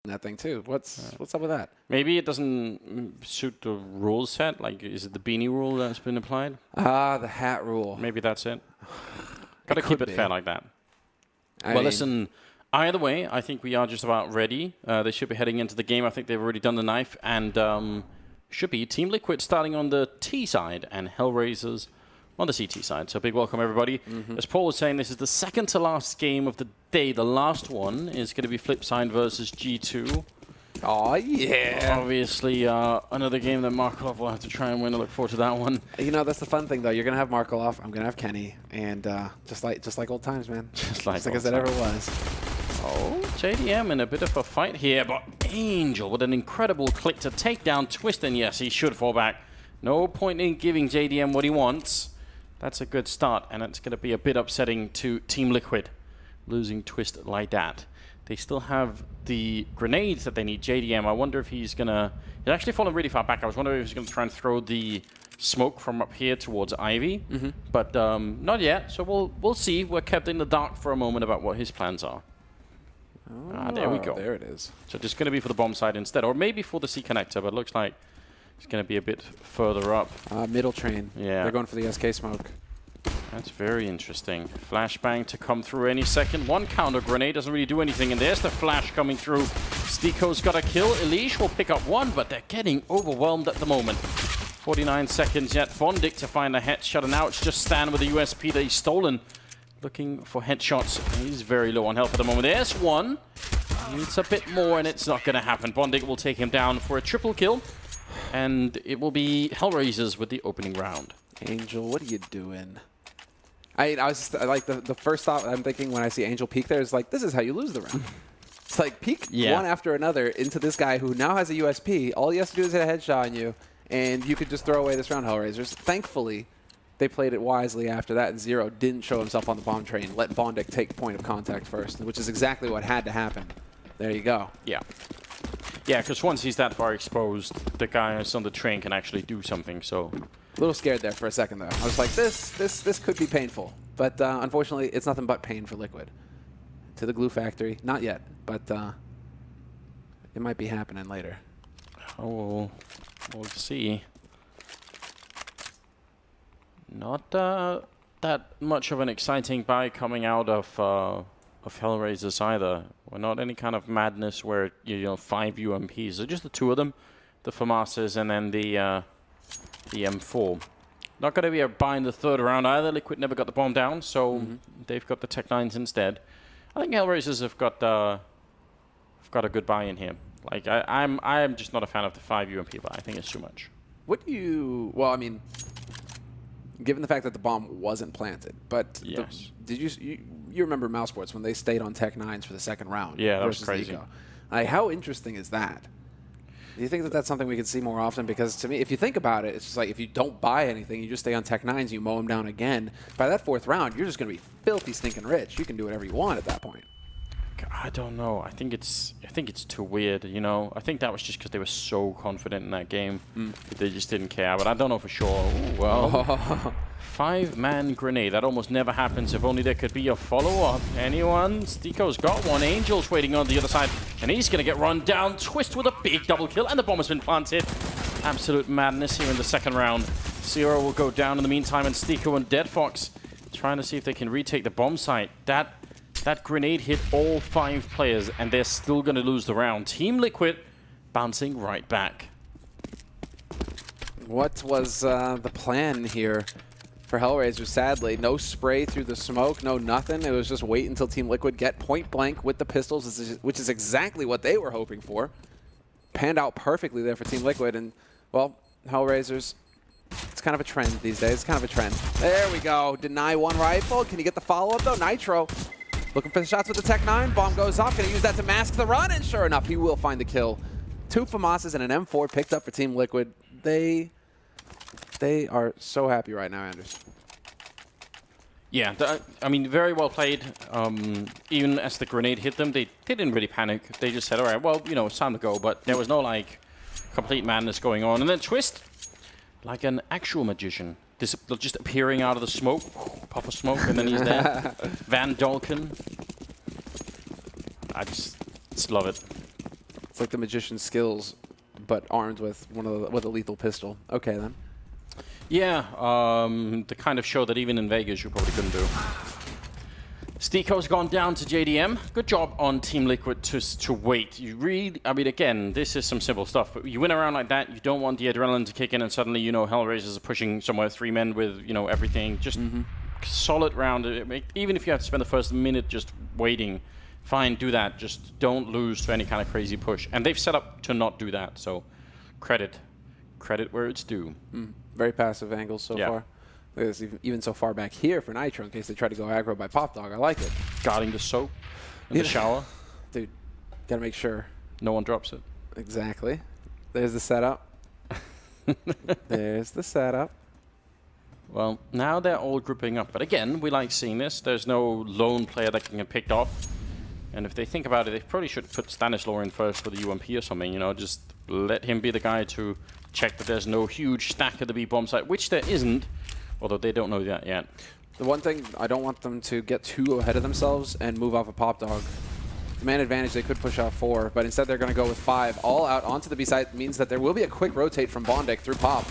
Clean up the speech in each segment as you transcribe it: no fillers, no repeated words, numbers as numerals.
that thing too. What's up with that? Maybe it doesn't suit the rule set. Like, is it the beanie rule that's been applied? The hat rule. Maybe that's it. Gotta keep it fair like that. I Well, mean, listen, either way, I think we are just about ready. They should be heading into the game. I think they've already done the knife. And should be Team Liquid starting on the T side and Hellraisers on the CT side. So big welcome, everybody. As Paul was saying, this is the second to last game of the day. The last one is going to be FlipSid versus G2. Oh, yeah. Obviously, another game that Markov will have to try and win. I look forward to that one. You know, that's the fun thing, though. You're going to have Markov. I'm going to have Kenny. And just like old times, man. Just like as it ever was. Oh, JDM in a bit of a fight here, but Angel with an incredible click to take down Twist, and yes, he should fall back. No point in giving JDM what he wants. That's a good start, and it's going to be a bit upsetting to Team Liquid, losing Twist like that. They still have the grenades that they need. JDM, I wonder if he's going to... He's actually fallen really far back. I was wondering if he's going to try and throw the smoke from up here towards Ivy, but not yet. So we'll see. We're kept in the dark for a moment about what his plans are. There we go. There it is. So just going to be for the bomb side instead, or maybe for the C connector, but it looks like it's going to be a bit further up. Middle train. Yeah. They're going for the SK smoke. That's very interesting. Flashbang to come through any second. One counter grenade doesn't really do anything, and there's the flash coming through. Stiko's got a kill. Elish will pick up one, but they're getting overwhelmed at the moment. 49 seconds yet. Bondic to find a headshot, and now it's just Stan with the USP that he's stolen. Looking for headshots. He's very low on health at the moment. There's one. It's a bit more, and it's not going to happen. Bondic will take him down for a triple kill, and it will be Hellraisers with the opening round. Angel, what are you doing? I was just, like the first thought I'm thinking when I see Angel peek there is like, this is how you lose the round. It's like peek one after another into this guy who now has a USP. All he has to do is hit a headshot on you, and you could just throw away this round, Hellraisers. Thankfully, they played it wisely after that, and Zero didn't show himself on the bomb train. Let Bondic take point of contact first, which is exactly what had to happen. There you go. Yeah. Yeah, because once he's that far exposed, the guys on the train can actually do something, so... A little scared there for a second, though. I was like, this could be painful. But unfortunately, it's nothing but pain for Liquid. To the glue factory. Not yet, but it might be happening later. Oh, we'll see. Not that much of an exciting buy coming out of Hellraisers either. We're not any kind of madness where, you know, 5 UMPs. They're just the two of them. The FAMASas and then the M4. Not going to be a buy in the third round either. Liquid never got the bomb down, so they've got the Tech 9s instead. I think Hellraisers have got a good buy in here. Like I'm just not a fan of the 5 UMP buy. I think it's too much. What do you... Well, I mean, given the fact that the bomb wasn't planted, but yes. Did you remember Mouse Sports when they stayed on Tech 9s for the second round? Yeah, that was crazy. Like, how interesting is that? Do you think that that's something we could see more often? Because to me, if you think about it, it's just like if you don't buy anything, you just stay on Tech 9s, you mow them down again. By that fourth round, you're just going to be filthy stinking rich. You can do whatever you want at that point. I don't know. I think it's too weird, you know. I think that was just because they were so confident in that game that they just didn't care. But I don't know for sure. Ooh, well, 5-man grenade. That almost never happens. If only there could be a follow-up. Anyone? Stiko's got one. Angel's waiting on the other side, and he's going to get run down. Twist with a big double kill, and the bomb has been planted. Absolute madness here in the second round. Zero will go down in the meantime, and Stiko and Dead Fox trying to see if they can retake the bomb site. That grenade hit all 5 players, and they're still going to lose the round. Team Liquid bouncing right back. What was the plan here for Hellraisers? Sadly, no spray through the smoke, no nothing. It was just wait until Team Liquid get point blank with the pistols, which is exactly what they were hoping for. Panned out perfectly there for Team Liquid, and, well, Hellraisers, it's kind of a trend these days. It's kind of a trend. There we go. Deny one rifle. Can you get the follow-up, though? Nitro looking for the shots with the Tech 9. Bomb goes off. Going to use that to mask the run, and sure enough, he will find the kill. 2 FAMASas and an M4 picked up for Team Liquid. They are so happy right now, Anders. Yeah, I mean, very well played. Even as the grenade hit them, they didn't really panic. They just said, all right, well, you know, it's time to go. But there was no, like, complete madness going on. And then Twist, like an actual magician, just appearing out of the smoke. Puff of smoke, and then he's there. Van Dolken. I just love it. It's like the magician's skills, but armed with with a lethal pistol. Okay, then. Yeah, the kind of show that even in Vegas you probably couldn't do. Steeko's gone down to JDM. Good job on Team Liquid to wait. You really, I mean, again, this is some simple stuff, but you win around like that, you don't want the adrenaline to kick in and suddenly, you know, Hellraisers are pushing somewhere 3 men with, you know, everything. Just solid round. Even if you have to spend the first minute just waiting, fine, do that. Just don't lose to any kind of crazy push. And they've set up to not do that, so credit where it's due. Very passive angles so far. There's even so far back here for Nitro in case they try to go aggro by Pop Dog. I like it. Guarding the soap in the shower. Dude, gotta make sure. No one drops it. Exactly. There's the setup. There's the setup. Well, now they're all grouping up. But again, we like seeing this. There's no lone player that can get picked off. And if they think about it, they probably should put Stanislaw in first for the UMP or something. You know, just let him be the guy to check that there's no huge stack at the B-bomb site, which there isn't. Although they don't know that yet. The one thing, I don't want them to get too ahead of themselves and move off a Pop Dog. The man advantage, they could push out 4, but instead they're going to go with 5. All out onto the B site means that there will be a quick rotate from Bondik through Pop.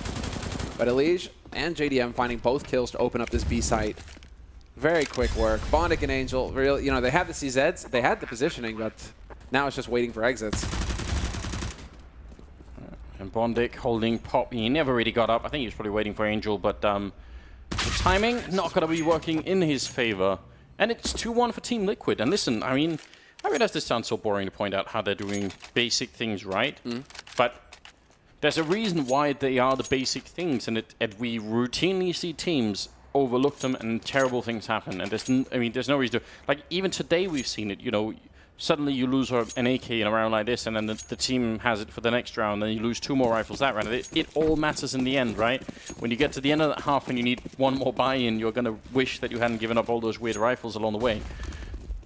But Elige and JDM finding both kills to open up this B site. Very quick work. Bondik and Angel, really, you know, they had the CZs, they had the positioning, but now it's just waiting for exits. And Bondik holding Pop. He never really got up. I think he was probably waiting for Angel, but the timing not going to be working in his favor. And it's 2-1 for Team Liquid. And listen, I mean, I realize this sounds so boring to point out how they're doing basic things right, but there's a reason why they are the basic things, and we routinely see teams overlook them and terrible things happen. And there's no reason to, like, even today we've seen it, you know, suddenly you lose an AK in a round like this, and then the team has it for the next round, then you lose 2 more rifles that round. It all matters in the end, right? When you get to the end of that half and you need 1 more buy-in, you're going to wish that you hadn't given up all those weird rifles along the way.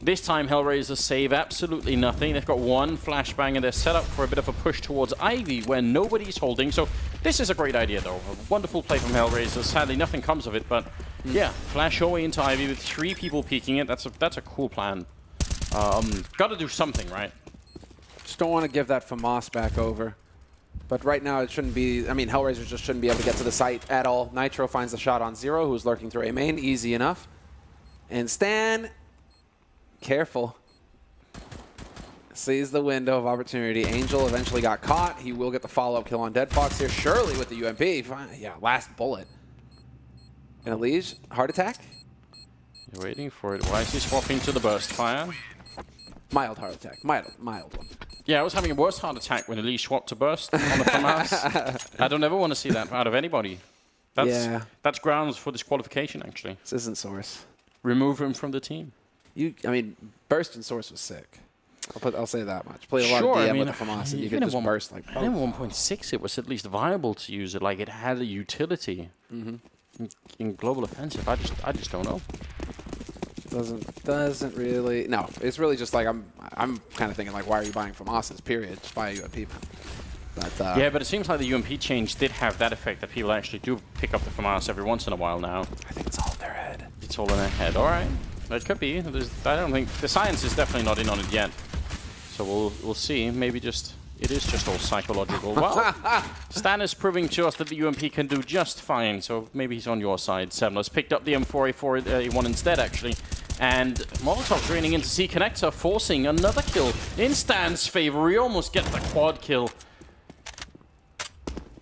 This time, Hellraisers save absolutely nothing. They've got 1 flashbang, and they're set up for a bit of a push towards Ivy, where nobody's holding. So this is a great idea, though. A wonderful play from Hellraisers. Sadly, nothing comes of it, but yeah, flash your way into Ivy with 3 people peeking it. That's a cool plan. Got to do something, right? Just don't want to give that FAMAS back over. But right now, it shouldn't be... I mean, Hellraisers just shouldn't be able to get to the site at all. Nitro finds the shot on Zero, who's lurking through A main. Easy enough. And Stan... Careful. Sees the window of opportunity. Angel eventually got caught. He will get the follow-up kill on Dead Fox here. Surely with the UMP. Yeah, last bullet. And Elige, heart attack? You're waiting for it. Why is he swapping to the burst fire? Mild heart attack. Mild one. Yeah, I was having a worse heart attack when Elige swapped to burst on the FAMAS. I don't ever want to see that out of anybody. That's grounds for disqualification, actually. This isn't Source. Remove him from the team. I mean, burst and Source was sick. I'll say that much. Play a lot of DM with the FAMAS, and you can just burst like. In 1.6, it was at least viable to use it. Like it had a utility. In global offensive, I just don't know. Doesn't really. No, it's really just like I'm kind of thinking like, why are you buying FAMAS's? Period. Just buy a UMP, man. But, yeah, but it seems like the UMP change did have that effect that people actually do pick up the FAMAS every once in a while now. I think it's all in their head. It's all in their head. All right, it could be. I don't think the science is definitely not in on it yet. So we'll see. Maybe it is just all psychological. Well, Stan is proving to us that the UMP can do just fine. So maybe he's on your side. Semmler's picked up the M4A4A1 instead, actually. And Molotov draining into C connector, forcing another kill in Stan's favor. We almost get the quad kill.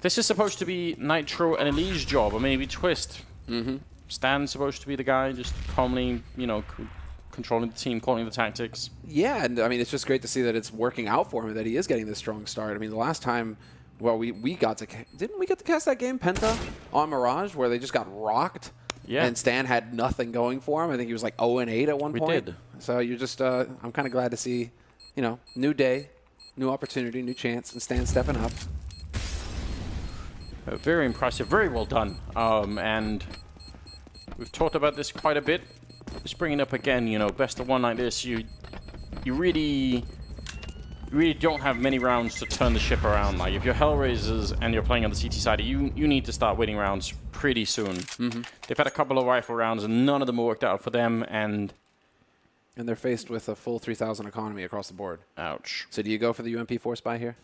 This is supposed to be Nitro and Elige's job, or maybe Twist. Stan's supposed to be the guy just calmly, you know, controlling the team, calling the tactics. Yeah, and I mean, it's just great to see that it's working out for him, that he is getting this strong start. I mean, the last time, well, we got to... Didn't we get to cast that game, Penta, on Mirage, where they just got rocked? Yeah. And Stan had nothing going for him. I think he was like 0-8 at one point. We did. So you're just... I'm kind of glad to see, you know, new day, new opportunity, new chance, and Stan stepping up. Very impressive. Very well done. And we've talked about this quite a bit. Just bringing it up again, you know, best of one like this, you really don't have many rounds to turn the ship around. Like, if you're Hellraisers and you're playing on the CT side, you need to start winning rounds pretty soon. They've had a couple of rifle rounds, and none of them worked out for them, and And they're faced with a full 3,000 economy across the board. Ouch. So do you go for the UMP force buy here?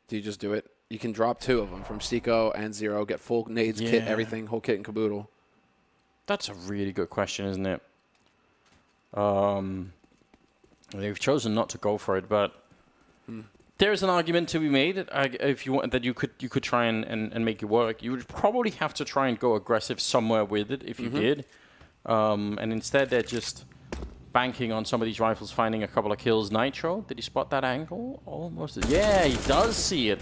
Do you just do it? You can drop 2 of them from Stico and Zero, get full nades, kit, everything, whole kit and caboodle. That's a really good question, isn't it? They've chosen not to go for it, but there's an argument to be made. If you want, that you could try and make it work. You would probably have to try and go aggressive somewhere with it if you did. And instead, they're just banking on some of these rifles finding a couple of kills. Nitro, did he spot that angle? Almost. Yeah, he does see it.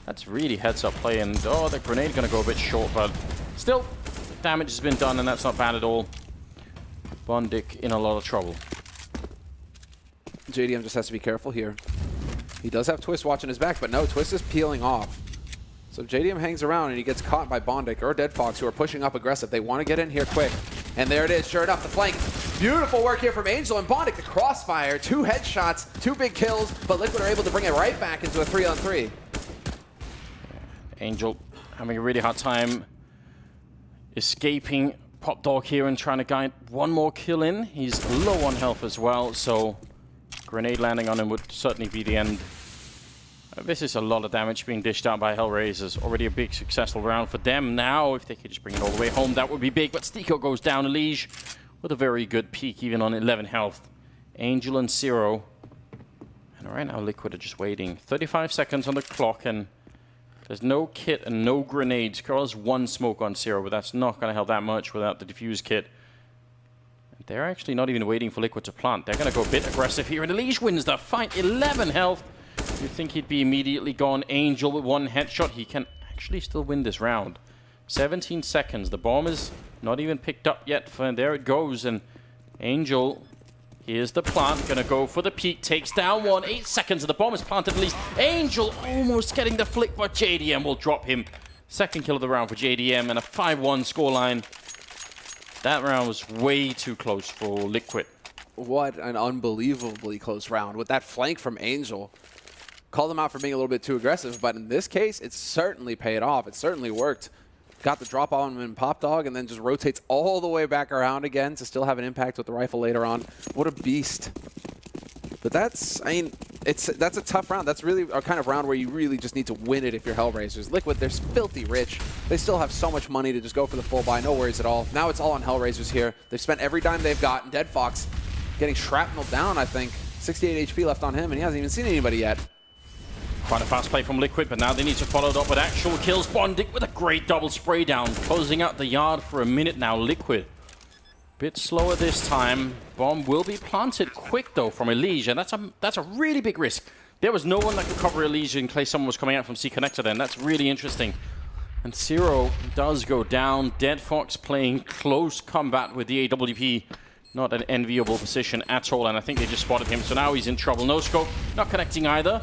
That's really heads-up play, and the grenade going to go a bit short, but still, damage has been done, and that's not bad at all. Bondic in a lot of trouble. JDM just has to be careful here. He does have Twist watching his back, but no, Twist is peeling off. So if JDM hangs around and he gets caught by Bondic or Dead Fox, who are pushing up aggressive, they want to get in here quick. And there it is, sure enough, the flank. Beautiful work here from Angel and Bondic. The crossfire, 2 headshots, 2 big kills, but Liquid are able to bring it right back into a 3-on-3. Angel having a really hard time escaping Pop Dog here and trying to guide one more kill in. He's low on health as well, so grenade landing on him would certainly be the end. This is a lot of damage being dished out by Hellraisers. Already a big successful round for them. Now, if they could just bring it all the way home, that would be big. But Stico goes down. Elige with a very good peak, even on 11 health. Angel and Zero. And right now, Liquid are just waiting. 35 seconds on the clock, and there's no kit and no grenades. Carl has 1 smoke on Zero, but that's not going to help that much without the defuse kit. And they're actually not even waiting for Liquid to plant. They're going to go a bit aggressive here, and Elige wins the fight. 11 health. You'd think he'd be immediately gone. Angel with 1 headshot. He can actually still win this round. 17 seconds. The bomb is not even picked up yet. And there it goes. And Angel, here's the plant. Gonna go for the peak. Takes down 1. 8 seconds. And the bomb is planted at least. Angel almost getting the flick, but JDM will drop him. Second kill of the round for JDM and a 5-1 scoreline. That round was way too close for Liquid. What an unbelievably close round with that flank from Angel. Call them out for being a little bit too aggressive, but in this case, it certainly paid off. It certainly worked. Got the drop on him in Pop Dog and then just rotates all the way back around again to still have an impact with the rifle later on. What a beast. But that's, I mean, that's a tough round. That's really a kind of round where you really just need to win it if you're Hellraisers. Liquid, they're filthy rich. They still have so much money to just go for the full buy. No worries at all. Now it's all on Hellraisers here. They've spent every dime they've got. And Dead Fox getting shrapnel down, I think. 68 HP left on him, and he hasn't even seen anybody yet. Quite a fast play from Liquid, but now they need to follow it up with actual kills. Bondic with a great double spray down, closing out the yard for a minute now. Liquid, bit slower this time. Bomb will be planted quick though from Elige, and that's a really big risk. There was no one that could cover Elige in case someone was coming out from C Connector then. That's really interesting. And Zero does go down. Dead Fox playing close combat with the AWP. Not an enviable position at all, and I think they just spotted him, so now he's in trouble. No scope, not connecting either.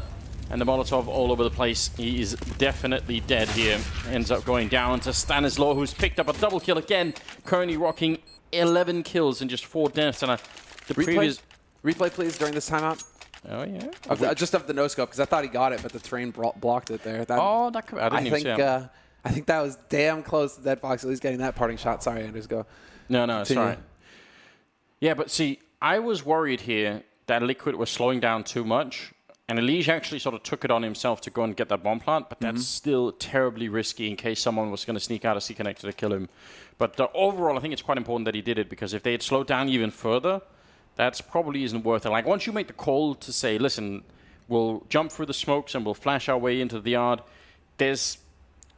And the Molotov all over the place. He is definitely dead here. Ends up going down to Stanislaw, who's picked up a double kill again. Currently rocking 11 kills and just 4 deaths. And the previous... Replay, please, during this timeout. Oh, yeah? Just of the no-scope, because I thought he got it, but the terrain blocked it there. That could... I didn't even see him. I think that was damn close to Dead Fox, at least getting that parting shot. Sorry, Anders, go. No, it's all right. Yeah, but see, I was worried here that Liquid was slowing down too much. And Elige actually sort of took it on himself to go and get that bomb plant, but that's still terribly risky in case someone was going to sneak out a C Connector to kill him. But overall, I think it's quite important that he did it, because if they had slowed down even further, that's probably isn't worth it. Like, once you make the call to say, listen, we'll jump through the smokes and we'll flash our way into the yard, there's,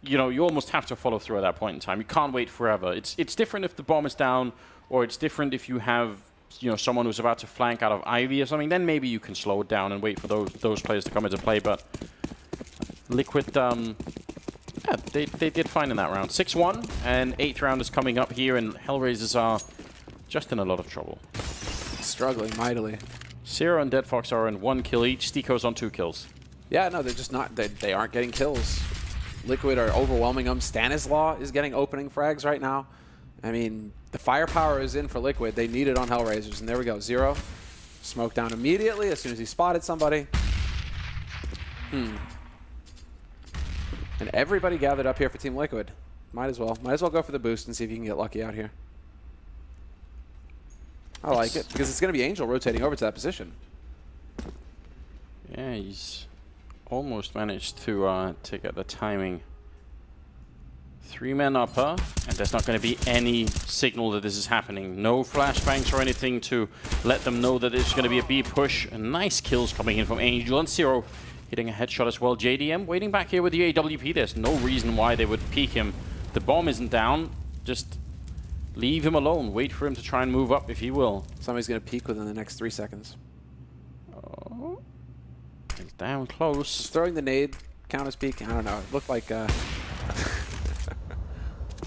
you know, you almost have to follow through at that point in time. You can't wait forever. It's different if the bomb is down, or it's different if you have, you know, someone who's about to flank out of Ivy or something. Then maybe you can slow it down and wait for those players to come into play. But Liquid, yeah, they did fine in that round. 6-1, and 8th round is coming up here, and Hellraisers are just in a lot of trouble. Struggling mightily. Zero and Dead Fox are in 1 kill each. Stico's on 2 kills. Yeah, no, they're just not. They aren't getting kills. Liquid are overwhelming them. Stanislaw is getting opening frags right now. I mean, the firepower is in for Liquid. They need it on Hellraisers, and there we go. Zero. Smoke down immediately as soon as he spotted somebody. And everybody gathered up here for Team Liquid. Might as well go for the boost and see if you can get lucky out here. I like it, because it's going to be Angel rotating over to that position. Yeah, he's almost managed to get the timing. 3-man upper, and there's not going to be any signal that this is happening. No flashbangs or anything to let them know that it's going to be a B push. And nice kills coming in from Angel, and Zero hitting a headshot as well. JDM waiting back here with the AWP. There's no reason why they would peek him. The bomb isn't down. Just leave him alone. Wait for him to try and move up if he will. Somebody's going to peek within the next 3 seconds. Oh, he's down close. Just throwing the nade, count as peek. I don't know. It looked like...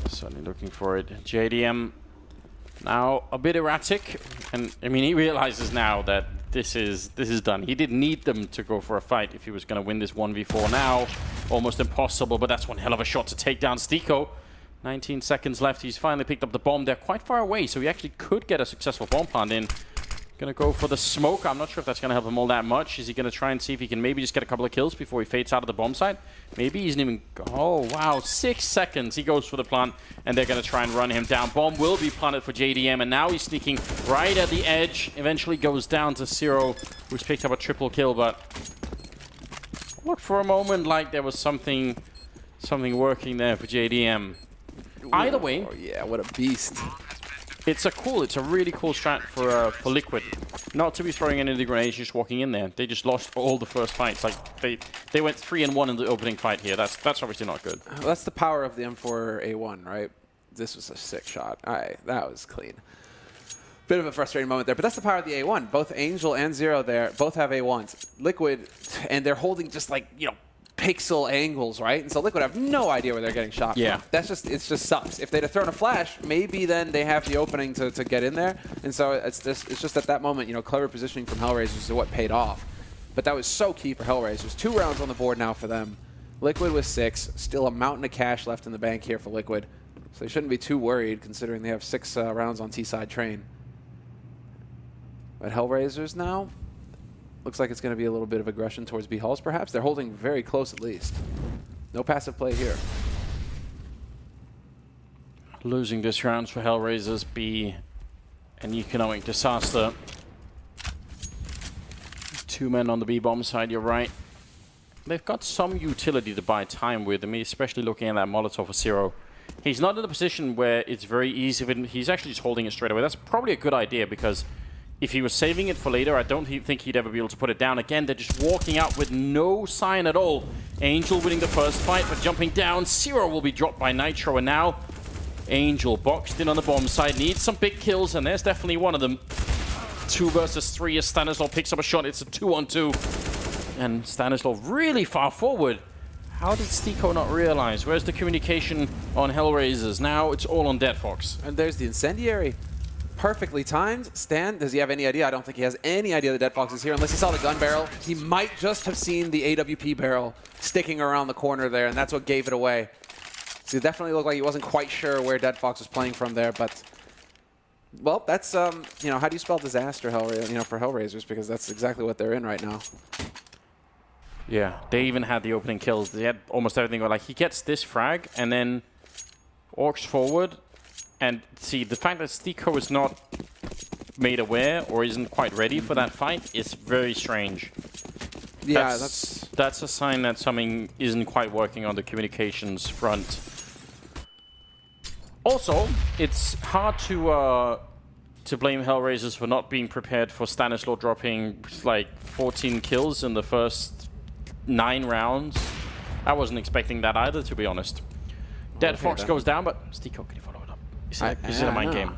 Certainly looking for it. JDM now a bit erratic, and I mean he realizes now that this is done. He didn't need them to go for a fight if he was going to win this 1v4 now. Almost impossible, but that's one hell of a shot to take down Stiko. 19 seconds left. He's finally picked up the bomb. They're quite far away, so he actually could get a successful bomb plant in. Gonna go for the smoke. I'm not sure if that's gonna help him all that much. Is he gonna try and see if he can maybe just get a couple of kills before he fades out of the bomb site? Maybe he's even... Oh, wow. 6 seconds. He goes for the plant, and they're gonna try and run him down. Bomb will be planted for JDM, and now he's sneaking right at the edge. Eventually goes down to Zero, who's picked up a triple kill, but... Looked for a moment like there was something working there for JDM. Either way... Oh, yeah, what a beast. It's a really cool strat for Liquid. Not to be throwing any of the grenades, just walking in there. They just lost all the first fights. Like they went 3-1 in the opening fight here. That's obviously not good. Well, that's the power of the M4A1, right? This was a sick shot. That was clean. Bit of a frustrating moment there, but that's the power of the A1. Both Angel and Zero there both have A1s. Liquid, and they're holding just like, you know, pixel angles, right? And so Liquid have no idea where they're getting shot from. That's just, it just sucks. If they'd have thrown a flash, maybe then they have the opening to get in there. And so it's just at that moment, you know, clever positioning from Hellraisers is what paid off. But that was so key for Hellraisers. 2 rounds on the board now for them. Liquid with 6, still a mountain of cash left in the bank here for Liquid. So they shouldn't be too worried considering they have 6 rounds on T-side train. But Hellraisers now, looks like it's going to be a little bit of aggression towards B hulls, perhaps. They're holding very close, at least. No passive play here. Losing this round for Hellraisers be an economic disaster. 2 men on the B bomb side, you're right. They've got some utility to buy time with. I mean, especially looking at that Molotov for Zero. He's not in a position where it's very easy. He's actually just holding it straight away. That's probably a good idea, because if he was saving it for later, I don't think he'd ever be able to put it down. Again, they're just walking out with no sign at all. Angel winning the first fight, but jumping down. Zero will be dropped by Nitro, and now Angel boxed in on the bomb side. Needs some big kills, and there's definitely one of them. 2 versus 3 as Stanislav picks up a shot. It's a 2-on-2. And Stanislav really far forward. How did Stiko not realize? Where's the communication on Hellraisers? Now it's all on Dead Fox. And there's the incendiary. Perfectly timed. Stan, does he have any idea? I don't think he has any idea that Dead Fox is here, unless he saw the gun barrel. He might just have seen the AWP barrel sticking around the corner there, and that's what gave it away. So it definitely looked like he wasn't quite sure where Dead Fox was playing from there, but... Well, that's, you know, how do you spell disaster, for Hellraisers? Because that's exactly what they're in right now. Yeah, they even had the opening kills. They had almost everything. Like, he gets this frag, and then orcs forward. And see, the fact that Stiko is not made aware or isn't quite ready for that fight is very strange. Yeah, that's a sign that something isn't quite working on the communications front. Also, it's hard to blame Hellraisers for not being prepared for Stanislav dropping like 14 kills in the first 9 rounds. I wasn't expecting that either, to be honest. Dead Fox goes down, but Stiko, can you follow it up? Is it a mind game?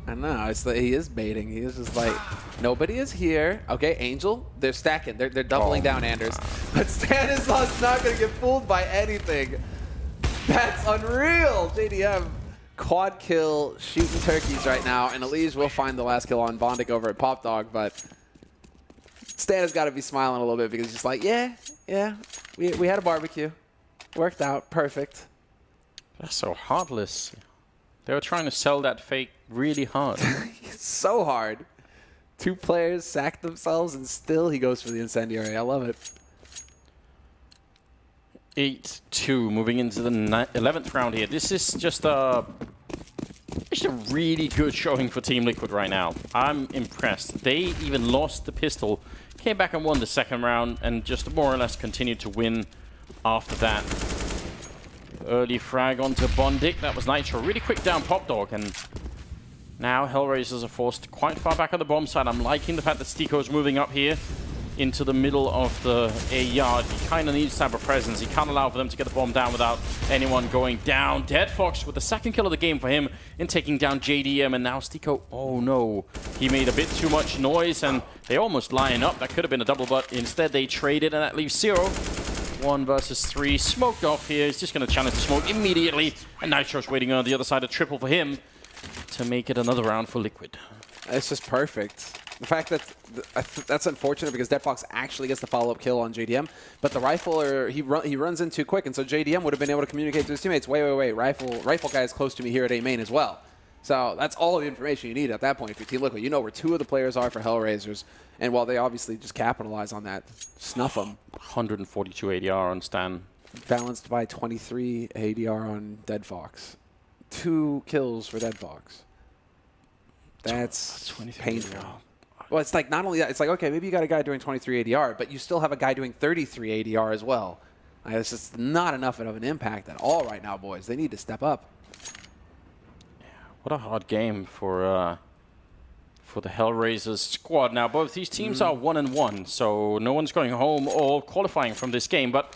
I know. It's like he is baiting. He is just like, nobody is here. Okay, Angel, they're stacking. They're doubling down Anders. But Stanislav's not going to get fooled by anything. That's unreal. JDM, quad kill, shooting turkeys right now. And Elise will find the last kill on Bondic over at Pop Dog. But Stan has got to be smiling a little bit because he's just like, yeah, we had a barbecue. Worked out. Perfect. That's so heartless. They were trying to sell that fake really hard. So hard. 2 players sacked themselves, and still he goes for the incendiary. I love it. 8-2, moving into the 11th round here. This is just a is a really good showing for Team Liquid right now. I'm impressed. They even lost the pistol, came back and won the second round, and just more or less continued to win after that. Early frag onto Bondic. That was Nitro. Really quick down Pop Dog, and now Hellraisers are forced quite far back on the bomb side. I'm liking the fact that Stiko is moving up here into the middle of the A yard. He kind of needs to have a presence. He can't allow for them to get the bomb down without anyone going down. Dead Fox with the second kill of the game for him in taking down JDM, and now Stiko, oh no, he made a bit too much noise and they almost line up. That could have been a double, but instead they traded, and that leaves 0. 1 versus 3. Smoked off here. He's just going to challenge the smoke immediately, and Nitro's waiting on the other side. A triple for him to make it another round for Liquid. It's just perfect. The fact that that's unfortunate because Dead Fox actually gets the follow-up kill on JDM, but the rifler he runs in too quick, and so JDM would have been able to communicate to his teammates. Wait, rifle guy is close to me here at A main as well. So that's all the information you need at that point if you're Team Liquid. You know where 2 of the players are for Hellraisers, and while they obviously just capitalize on that, snuff them. 142 ADR on Stan. Balanced by 23 ADR on Dead Fox. 2 kills for Dead Fox. That's painful. ADR. Well, it's like not only that, it's like, okay, maybe you got a guy doing 23 ADR, but you still have a guy doing 33 ADR as well. It's just not enough of an impact at all right now, boys. They need to step up. Yeah, what a hard game for the Hellraisers squad. Now, both these teams are 1-1, so no one's going home or qualifying from this game, but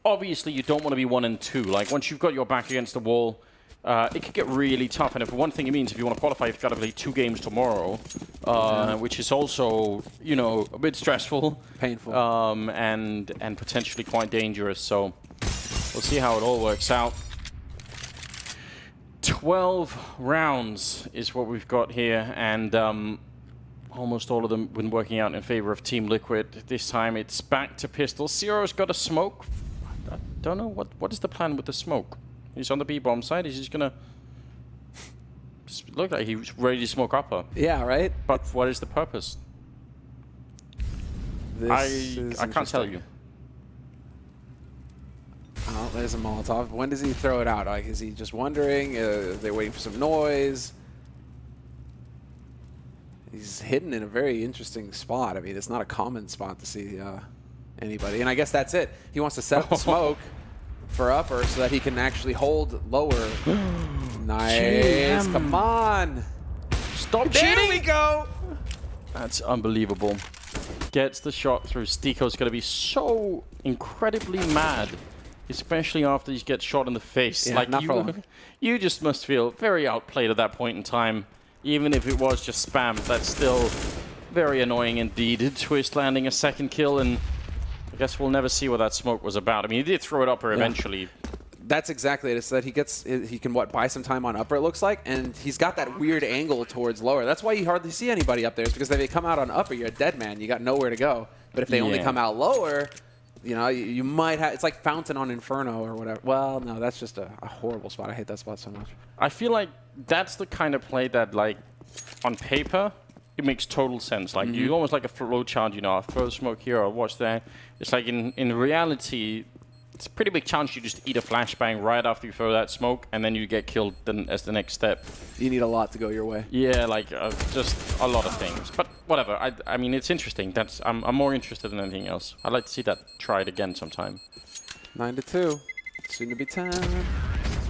obviously you don't want to be 1-2. Like, once you've got your back against the wall, it could get really tough, and for one thing it means if you want to qualify, you've got to play 2 games tomorrow, which is also, you know, a bit stressful, painful, and potentially quite dangerous. So we'll see how it all works out. 12 rounds is what we've got here, and almost all of them been working out in favor of Team Liquid. This time it's back to pistol. Zero's got a smoke. I don't know what is the plan with the smoke. He's on the B-bomb side. He's just gonna look like he's ready to smoke upper. Yeah, right. But what is the purpose? I can't tell you. Oh, there's a Molotov. When does he throw it out? Like, is he just wondering? Are they waiting for some noise? He's hidden in a very interesting spot. I mean, it's not a common spot to see anybody. And I guess that's it. He wants to set up the smoke for upper so that he can actually hold lower. Nice. Come on. Stop cheating. There we go. That's unbelievable. Gets the shot through. Stiko's going to be so incredibly mad, especially after he gets shot in the face. Yeah, like you just must feel very outplayed at that point in time. Even if it was just spam, that's still very annoying indeed. Twist landing a second kill, and I guess we'll never see what that smoke was about. I mean, he did throw it upper eventually. That's exactly it. It's that he can buy some time on upper, it looks like, and he's got that weird angle towards lower. That's why you hardly see anybody up there, is because if they come out on upper, you're a dead man. You got nowhere to go. But if they only come out lower, you know, you might have. It's like Fountain on Inferno or whatever. Well, no, that's just a horrible spot. I hate that spot so much. I feel like that's the kind of play that, like, on paper, it makes total sense. Like, you almost like a flow chart, you know, I'll throw smoke here or watch there. It's like in reality, it's a pretty big chance you just eat a flashbang right after you throw that smoke, and then you get killed as the next step. You need a lot to go your way. Yeah, like just a lot of things. But whatever. I mean, it's interesting. I'm more interested than anything else. I'd like to see that tried again sometime. 9-2. Soon to be 10.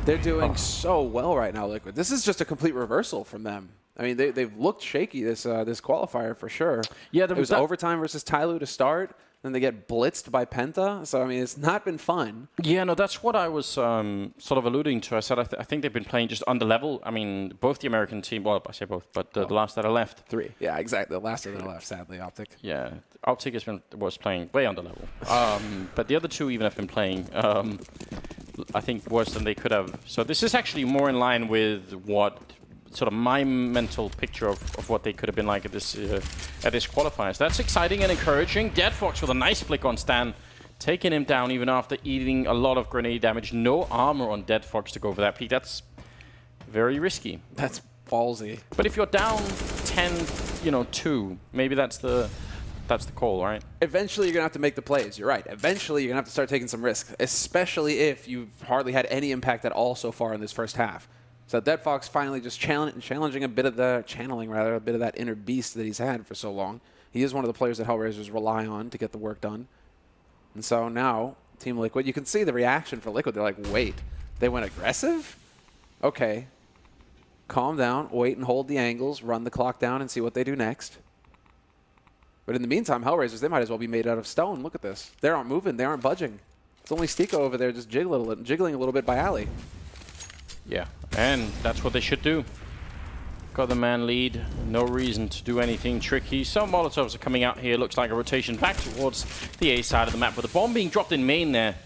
They're doing so well right now, Liquid. This is just a complete reversal from them. I mean, they've looked shaky this qualifier for sure. Yeah, it was overtime versus Tyloo to start. Then they get blitzed by Penta. So, I mean, it's not been fun. Yeah, no, that's what I was sort of alluding to. I said I think they've been playing just under level. I mean, both the American team, well, I say both, but the last that are left. 3. Yeah, exactly. The last that are left, sadly, Optic. Yeah, Optic was playing way under level. But the other 2 even have been playing, I think, worse than they could have. So this is actually more in line with what sort of my mental picture of what they could have been like at this qualifier. So that's exciting and encouraging. Dead Fox with a nice flick on Stan, taking him down even after eating a lot of grenade damage. No armor on Dead Fox to go for that peak. That's very risky. That's ballsy. But if you're down 10-2, maybe that's the call, right? Eventually, you're going to have to make the plays. You're right. Eventually, you're going to have to start taking some risks, especially if you've hardly had any impact at all so far in this first half. So Dead Fox finally just challenging a bit of the channeling, rather, a bit of that inner beast that he's had for so long. He is one of the players that Hellraisers rely on to get the work done. And so now, Team Liquid, you can see the reaction for Liquid. They're like, wait, they went aggressive? Okay. Calm down, wait and hold the angles, run the clock down and see what they do next. But in the meantime, Hellraisers, they might as well be made out of stone. Look at this. They aren't moving. They aren't budging. It's only Stiko over there just jiggling a little bit by Ali. Yeah, and that's what they should do. Got the man lead. No reason to do anything tricky. Some Molotovs are coming out here. Looks like a rotation back towards the A side of the map with the bomb being dropped in main there.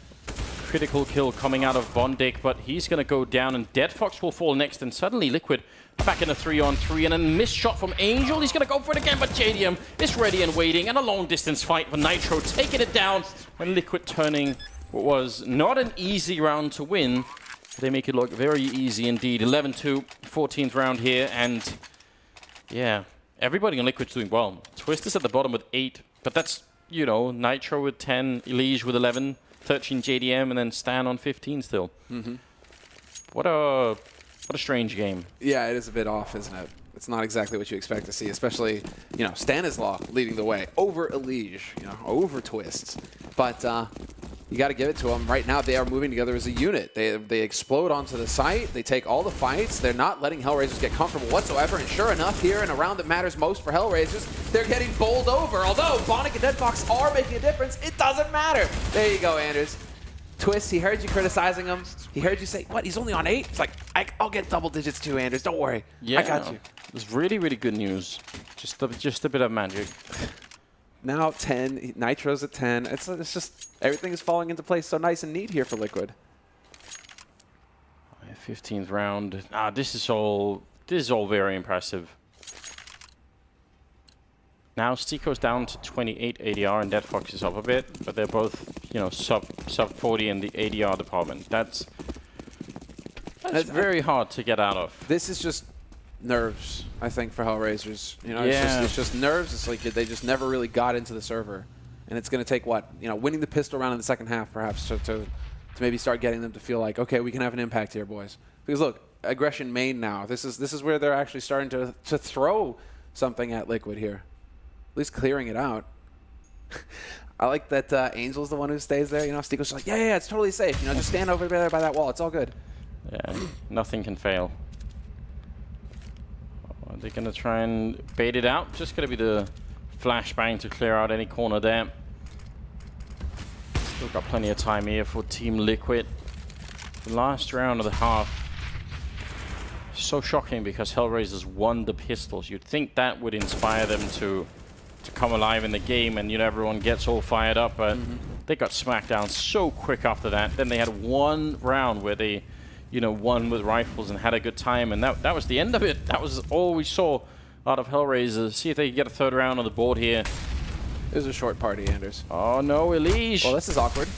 Critical kill coming out of Bondik, but he's going to go down and Dead Fox will fall next. And suddenly Liquid back in a 3-on-3 and a missed shot from Angel. He's going to go for it again, but JDM is ready and waiting. And a long distance fight for Nitro taking it down. And Liquid turning what was not an easy round to win. They make it look very easy indeed. 11-2, 14th round here, and yeah, everybody on Liquid's doing well. Twist is at the bottom with 8, but that's, you know, Nitro with 10, Elige with 11, 13 JDM, and then Stan on 15 still. What a strange game. Yeah, it is a bit off, isn't it? It's not exactly what you expect to see, especially, you know, Stanislaw leading the way over Elige, you know, over Twists. But you got to give it to them. Right now, they are moving together as a unit. They explode onto the site. They take all the fights. They're not letting Hellraisers get comfortable whatsoever. And sure enough, here in a round that matters most for Hellraisers, they're getting bowled over. Although Bondik and Dead Fox are making a difference, it doesn't matter. There you go, Anders. Twist, he heard you criticizing him. He heard you say, what, he's only on 8? It's like, I'll get double digits too, Anders. Don't worry. Yeah, I got you. It's really, really good news. Just a bit of magic. Now 10, Nitro's at 10. It's just, everything is falling into place so nice and neat here for Liquid. 15th round. This is all very impressive. Now Stiko's down to 28 ADR and Dead Fox is up a bit, but they're both, you know, sub 40 in the ADR department. That's very hard to get out of. This is just nerves, I think, for Hellraisers. You know, Yeah. it's just nerves. It's like they just never really got into the server, and it's going to take what, you know, winning the pistol round in the second half, perhaps, to maybe start getting them to feel like, okay, we can have an impact here, boys. Because look, aggression main now. This is where they're actually starting to throw something at Liquid here, at least clearing it out. I like that Angel's the one who stays there. You know, Stiko's like, yeah, it's totally safe. You know, just stand over there by that wall. It's all good. Yeah, nothing can fail. Are they going to try and bait it out? Just going to be the flashbang to clear out any corner there. Still got plenty of time here for Team Liquid. The last round of the half. So shocking because Hellraisers won the pistols. You'd think that would inspire them to come alive in the game and, you know, everyone gets all fired up, but they got smacked down so quick after that. Then they had one round where they, you know, won with rifles and had a good time, and that was the end of it. That was all we saw out of Hellraisers. See if they can get a third round on the board here. It was a short party, Anders. Oh no, Elige. Well, this is awkward.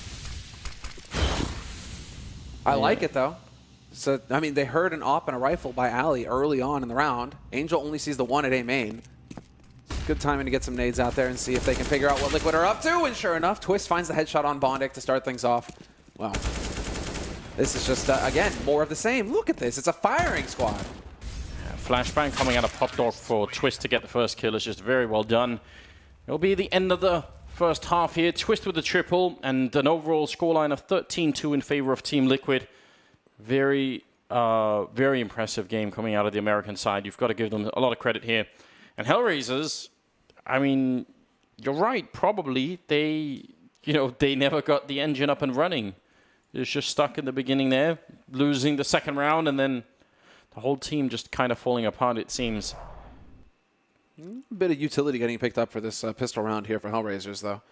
I like it, though. So, I mean, they heard an op and a rifle by Ali early on in the round. Angel only sees the one at A main. Good timing to get some nades out there and see if they can figure out what Liquid are up to. And sure enough, Twist finds the headshot on Bondik to start things off. Wow. This is just, again, more of the same. Look at this. It's a firing squad. Yeah, flashbang coming out of Pop Dog for Twist to get the first kill is just very well done. It'll be the end of the first half here. Twist with the triple and an overall scoreline of 13-2 in favor of Team Liquid. Very impressive game coming out of the American side. You've got to give them a lot of credit here. And Hellraisers, I mean, you're right. Probably they never got the engine up and running. It's just stuck in the beginning there, losing the second round, and then the whole team just kind of falling apart, it seems. A bit of utility getting picked up for this pistol round here for Hellraisers, though.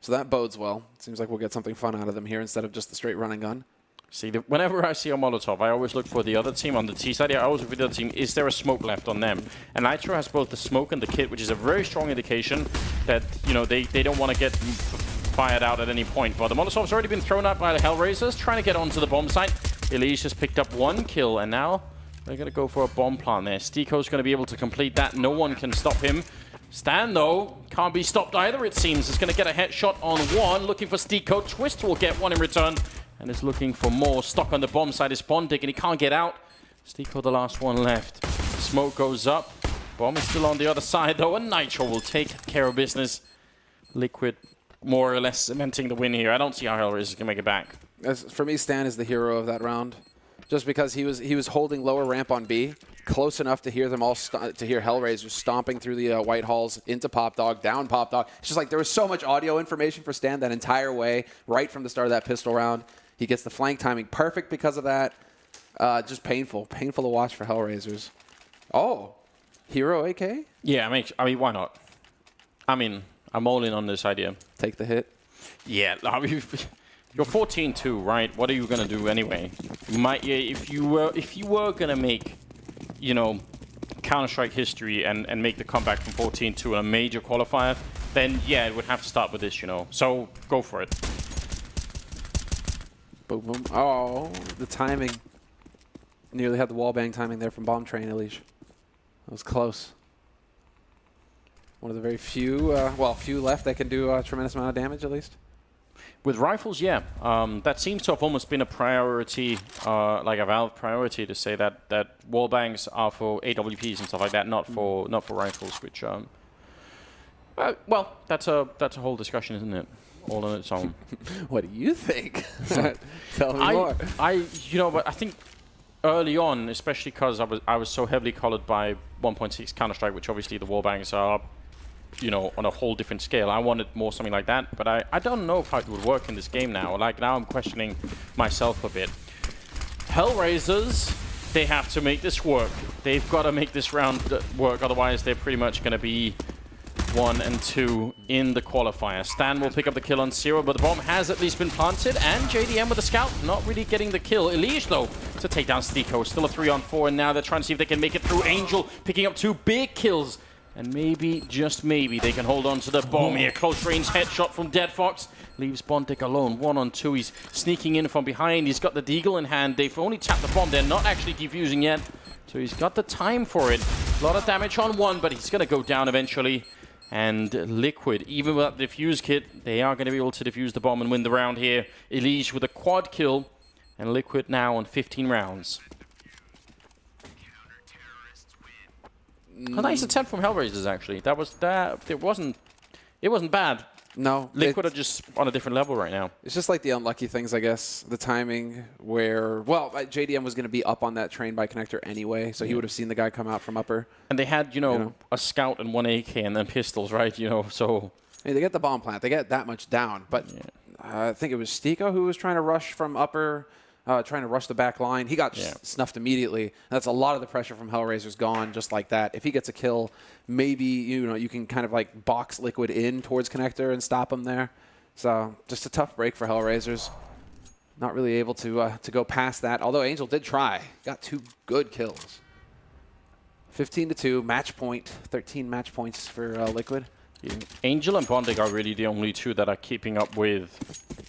So that bodes well. It seems like we'll get something fun out of them here instead of just the straight run and gun. See, whenever I see a Molotov, I always look for the other team on the T side. I always look for the other team. Is there a smoke left on them? And Nitro has both the smoke and the kit, which is a very strong indication that, you know, they don't want to get fired out at any point. But the Molotov's already been thrown out by the Hellraisers, trying to get onto the bomb site. Elige has picked up one kill, and now they're going to go for a bomb plant there. Stiko's going to be able to complete that. No one can stop him. Stan, though, can't be stopped either, it seems. Is going to get a headshot on one, looking for Stiko. Twist will get one in return, and is looking for more. Stuck on the bomb side is Bondik, and he can't get out. Stiko the last one left. Smoke goes up. Bomb is still on the other side though, and Nitro will take care of business. Liquid more or less cementing the win here. I don't see how HellRaisers can make it back. For me, Stan is the hero of that round, just because he was holding lower ramp on B, close enough to hear them all to hear HellRaisers stomping through the white halls into Pop Dog, down Pop Dog. It's just like there was so much audio information for Stan that entire way, right from the start of that pistol round. He gets the flank timing perfect because of that. Just painful to watch for HellRaisers. Oh, hero AK? Yeah, I mean, why not? I mean, I'm all in on this idea. Take the hit. Yeah, I mean, you're 14-2, right? What are you gonna do anyway? You might, yeah, if you were gonna make, you know, Counter-Strike history and make the comeback from 14-2 in a major qualifier, then yeah, it would have to start with this, you know. So go for it. Boom, boom. Oh, the timing. Nearly had the wallbang timing there from Bomb Train, Elish. That was close. One of the very few, few left that can do a tremendous amount of damage, at least. With rifles, yeah. That seems to have almost been a priority, like a Valve priority, to say that wallbangs are for AWPs and stuff like that, not for rifles. Which, well, that's a whole discussion, isn't it? All on its own. What do you think? Tell me more. You know, but I think early on, especially because I was so heavily colored by 1.6 Counter-Strike, which obviously the wallbangs are, you know, on a whole different scale. I wanted more something like that, but I don't know if it would work in this game now. Like, now I'm questioning myself a bit. HellRaisers, they have to make this work. They've got to make this round work, otherwise they're pretty much going to be 1 and 2 in the qualifier. Stan will pick up the kill on Zero, but the bomb has at least been planted, and JDM with the scout not really getting the kill. Elish, though, to take down Stiko. Still a 3-on-4, and now they're trying to see if they can make it through. Angel picking up 2 big kills, and maybe, just maybe, they can hold on to the bomb here. Close range headshot from Dead Fox. Leaves Bondic alone, 1-on-2. He's sneaking in from behind. He's got the Deagle in hand. They've only tapped the bomb. They're not actually defusing yet, so he's got the time for it. A lot of damage on one, but he's going to go down eventually. And Liquid, even without the defuse kit, they are going to be able to defuse the bomb and win the round here. Elish with a quad kill, and Liquid now on 15 rounds. A nice attempt from HellRaisers, actually. It wasn't bad. No. Liquid are just on a different level right now. It's just like the unlucky things, I guess. The timing where, well, JDM was going to be up on that train by connector anyway, so he would have seen the guy come out from upper. And they had, you know, a scout and 1 AK and then pistols, right? You know, so... Hey, they get the bomb plant. They get that much down. But I think it was Stiko who was trying to rush from upper, trying to rush the back line. He got snuffed immediately. That's a lot of the pressure from HellRaisers gone just like that. If he gets a kill, maybe you can kind of like box Liquid in towards connector and stop him there. So just a tough break for HellRaisers. Not really able to go past that. Although Angel did try. Got 2 good kills. 15-2, match point. 13 match points for Liquid. Yeah. Angel and Bondic are really the only 2 that are keeping up with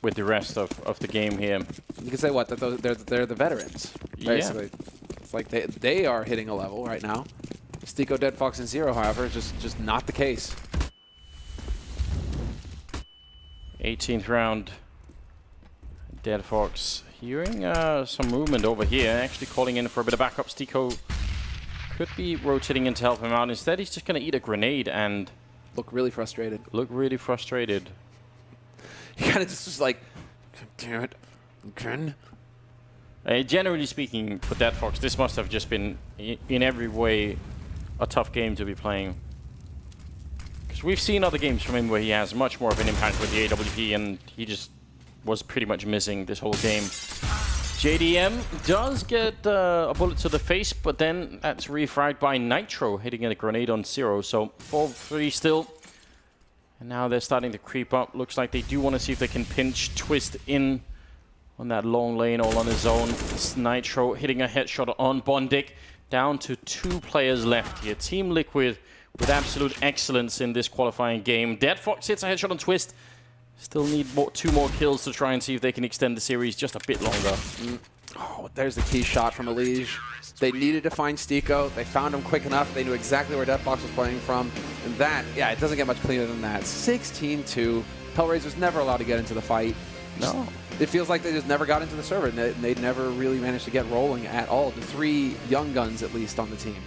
the rest of the game here. You can say what? That they're the veterans, basically. Yeah. It's like they are hitting a level right now. Stiko, Dead Fox, and Zero, however, just not the case. 18th round. Dead Fox hearing some movement over here, actually calling in for a bit of backup. Stiko could be rotating in to help him out. Instead, he's just going to eat a grenade and... Look really frustrated. Look really frustrated. He kind of just was like, damn it, again. Generally speaking, for Dead Fox, this must have just been, in every way, a tough game to be playing. Because we've seen other games from him where he has much more of an impact with the AWP, and he just was pretty much missing this whole game. JDM does get a bullet to the face, but then that's refragged by Nitro, hitting a grenade on Zero. So 4-3 still. And now they're starting to creep up. Looks like they do want to see if they can pinch Twist in on that long lane all on his own. It's Nitro hitting a headshot on Bondic. Down to 2 players left here. Team Liquid with absolute excellence in this qualifying game. Dead Fox hits a headshot on Twist. Still need 2 more kills to try and see if they can extend the series just a bit longer. Oh, there's the key shot from Elish. They needed to find Stiko. They found him quick enough. They knew exactly where Dead Fox was playing from. And that, yeah, it doesn't get much cleaner than that. 16-2. HellRaisers never allowed to get into the fight. No. it feels like they just never got into the server, and they never really managed to get rolling at all. The 3 young guns, at least, on the team.